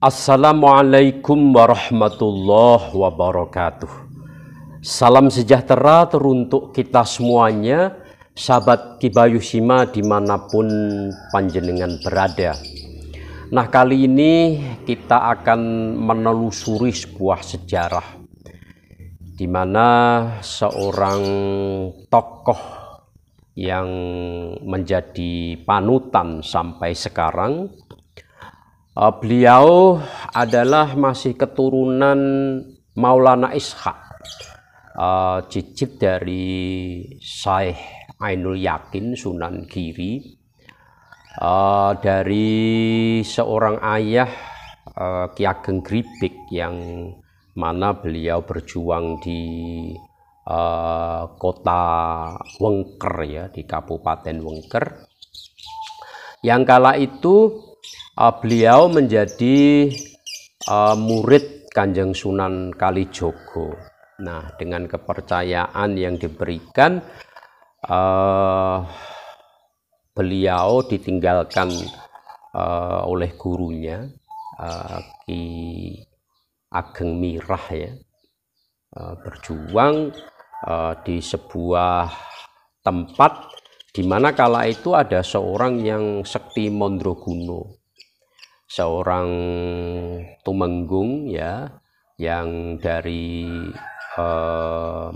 Assalamualaikum warahmatullahi wabarakatuh. Salam sejahtera teruntuk kita semuanya, sahabat Kibayushima dimanapun panjenengan berada. Nah, kali ini kita akan menelusuri sebuah sejarah di mana seorang tokoh yang menjadi panutan sampai sekarang, beliau adalah masih keturunan Maulana Ishaq, cicit dari Syekh Ainul Yakin Sunan Giri, dari seorang ayah Ki Ageng Gripik yang mana beliau berjuang di kota Wengker, ya, di Kabupaten Wengker. Yang kala itu beliau menjadi murid Kanjeng Sunan Kalijogo. Nah, dengan kepercayaan yang diberikan, beliau ditinggalkan oleh gurunya, Ki Ageng Mirah, ya, berjuang di sebuah tempat di mana kala itu ada seorang yang Sekti Mondroguno, seorang tumenggung, ya, yang dari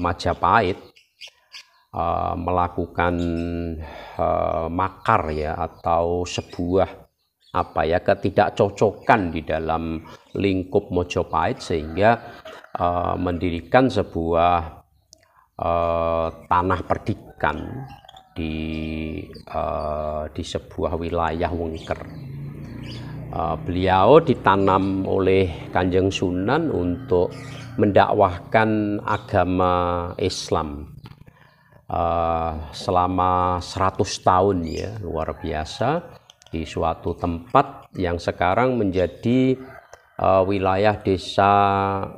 Majapahit, melakukan makar, ya, atau sebuah ketidakcocokan di dalam lingkup Majapahit, sehingga mendirikan sebuah tanah perdikan di sebuah wilayah Wengker. Beliau ditanam oleh Kanjeng Sunan untuk mendakwahkan agama Islam selama 100 tahun, ya, luar biasa, di suatu tempat yang sekarang menjadi wilayah desa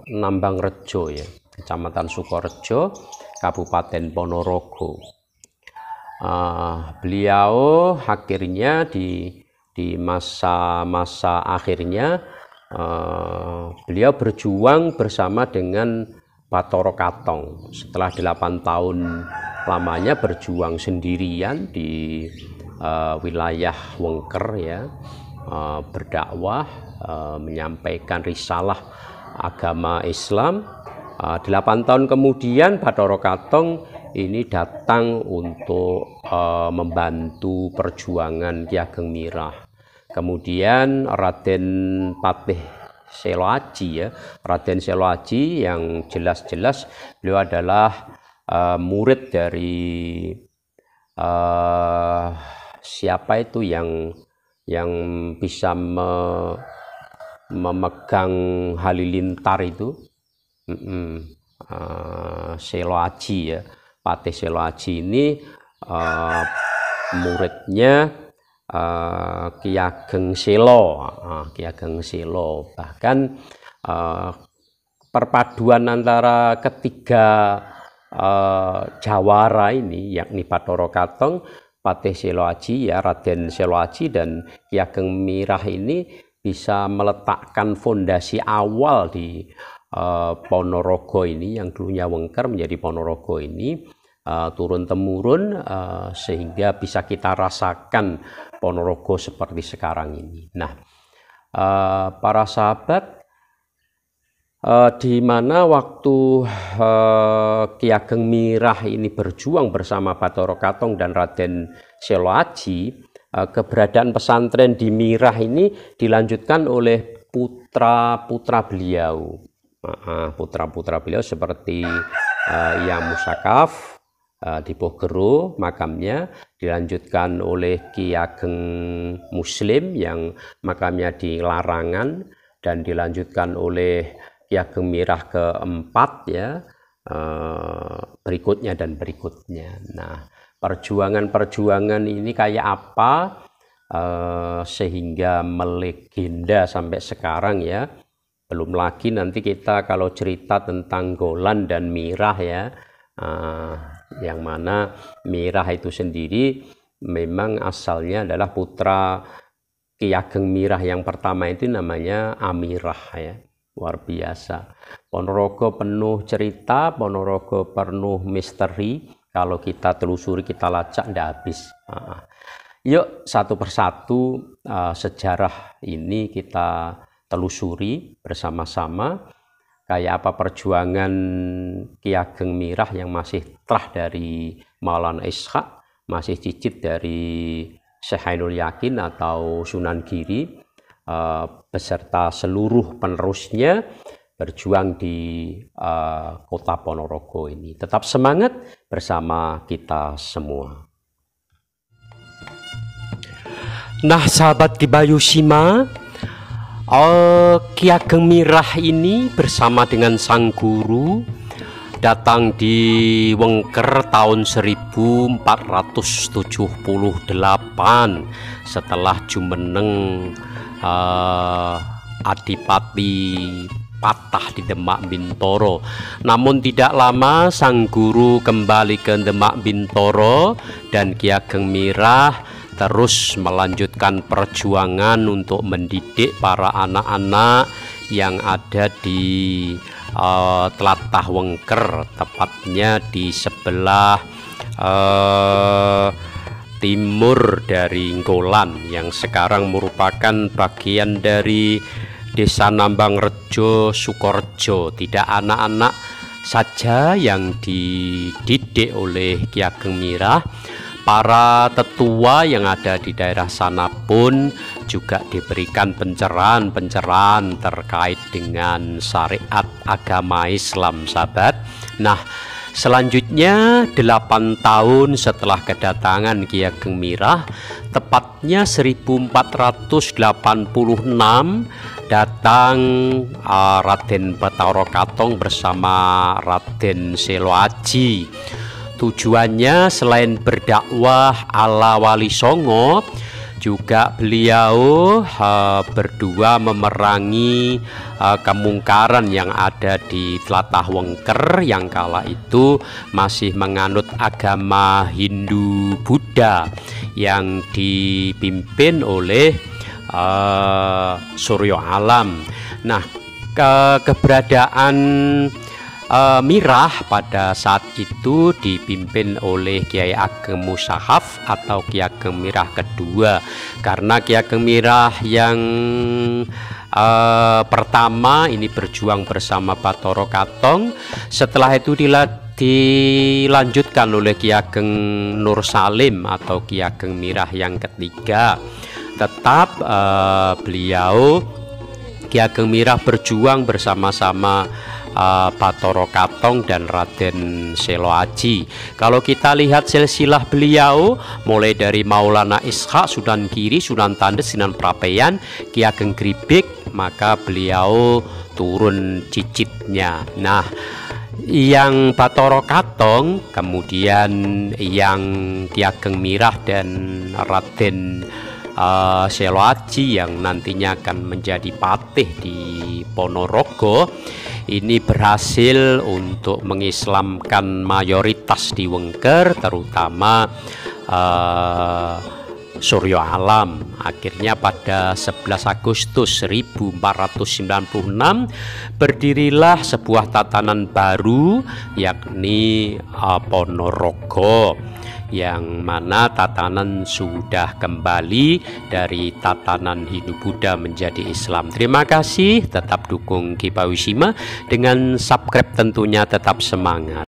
Nambangrejo, ya, Kecamatan Sukorejo, Kabupaten Ponorogo. Beliau akhirnya di masa-masa akhirnya beliau berjuang bersama dengan Bathara Katong. Setelah 8 tahun lamanya berjuang sendirian di wilayah Wengker, ya, berdakwah, menyampaikan risalah agama Islam. 8 tahun kemudian Bathara Katong ini datang untuk membantu perjuangan Ki Ageng Mirah. Kemudian Raden Patih Selo Aji, ya, Raden Selo Aji, yang jelas-jelas beliau adalah murid dari siapa itu yang bisa memegang halilintar itu, Selo Aji, ya. Patih Selo Aji ini muridnya Ki Ageng Selo, Ki Ageng Selo. Bahkan perpaduan antara ketiga jawara ini, yakni Bathara Katong, Patih Selo Aji, ya, Raden Selo Aji, dan Ki Ageng Mirah ini bisa meletakkan fondasi awal di Ponorogo ini, yang dulunya Wengker menjadi Ponorogo ini, turun-temurun, sehingga bisa kita rasakan Ponorogo seperti sekarang ini. Nah, para sahabat, di mana waktu Ki Ageng Mirah ini berjuang bersama Bathara Katong dan Raden Selo Aji, keberadaan pesantren di Mirah ini dilanjutkan oleh putra-putra beliau. Putra-putra beliau seperti Yang Musakaf di Pogero makamnya, dilanjutkan oleh Ki Ageng Muslim yang makamnya di Larangan, dan dilanjutkan oleh Ki Ageng Mirah keempat, ya, berikutnya dan berikutnya. Nah, perjuangan-perjuangan ini kayak apa sehingga melegenda sampai sekarang, ya. Belum lagi nanti kita kalau cerita tentang Golan dan Mirah, ya, yang mana Mirah itu sendiri memang asalnya adalah putra Ki Ageng Mirah yang pertama itu namanya Amirah ya. Luar biasa. Ponorogo penuh cerita, Ponorogo penuh misteri. Kalau kita telusuri, kita lacak, tidak habis. Yuk satu persatu sejarah ini kita telusuri bersama-sama. Kayak apa perjuangan Ki Ageng Mirah yang masih terah dari Maulana Ishaq, masih cicit dari Syekh Ainul Yakin atau Sunan Giri, beserta seluruh penerusnya berjuang di kota Ponorogo ini. Tetap semangat bersama kita semua. Nah sahabat Kibayushima, Ki Ageng Mirah ini bersama dengan sang guru datang di Wengker tahun 1478 setelah Jumeneng Adipati patah di Demak Bintoro. Namun tidak lama sang guru kembali ke Demak Bintoro dan Ki Ageng Mirah terus melanjutkan perjuangan untuk mendidik para anak-anak yang ada di Tlatah Wengker, tepatnya di sebelah timur dari Nggolan yang sekarang merupakan bagian dari Desa Nambangrejo, Sukorejo. Tidak anak-anak saja yang dididik oleh Ki Ageng Mirah, para tetua yang ada di daerah sana pun juga diberikan pencerahan terkait dengan syariat agama Islam, sahabat. Nah, selanjutnya 8 tahun setelah kedatangan Ki Ageng Mirah, tepatnya 1486, datang Raden Bathara Katong bersama Raden Selo Aji. Tujuannya selain berdakwah ala Wali Songo, juga beliau berdua memerangi kemungkaran yang ada di Tlatah Wengker yang kala itu masih menganut agama Hindu Buddha yang dipimpin oleh Suryo Alam. Nah, keberadaan Mirah pada saat itu dipimpin oleh Kiai Ageng Musahaf atau Ki Ageng Mirah kedua, karena Ki Ageng Mirah yang pertama ini berjuang bersama Bathara Katong. Setelah itu dilanjutkan oleh Ki Ageng Nur Salim atau Ki Ageng Mirah yang ketiga. Tetap beliau Ki Ageng Mirah berjuang bersama-sama Bathara Katong dan Raden Selo Aji. Kalau kita lihat silsilah beliau mulai dari Maulana Ishaq, Sunan Giri, Sunan Tandes, Sunan Prapeyan, Ki Ageng Gribik, maka beliau turun cicitnya. Nah, yang Bathara Katong, kemudian yang Ki Ageng Mirah dan Raden Selo Aji yang nantinya akan menjadi patih di Ponorogo, ini berhasil untuk mengislamkan mayoritas di Wengker, terutama Suryo Alam. Akhirnya pada 11 Agustus 1496 berdirilah sebuah tatanan baru, yakni Ponorogo, yang mana tatanan sudah kembali dari tatanan Hindu Buddha menjadi Islam. Terima kasih, tetap dukung Kibayushima dengan subscribe, tentunya tetap semangat.